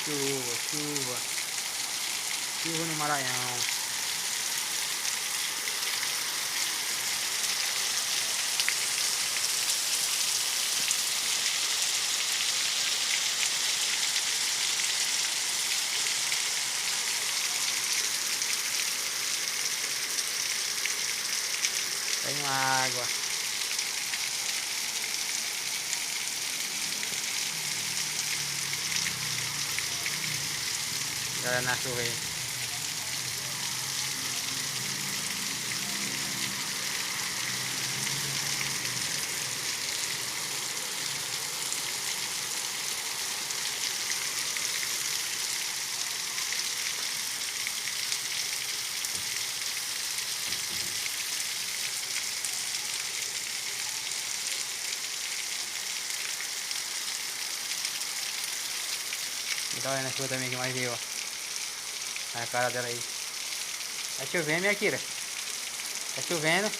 Chuva, chuva. Chuva no Maranhão. Tem uma água. Galera na chuva aí. Então é na chuva também que mais viu, ó. A cara dela aí. Tá chovendo, minha Kira? Tá chovendo.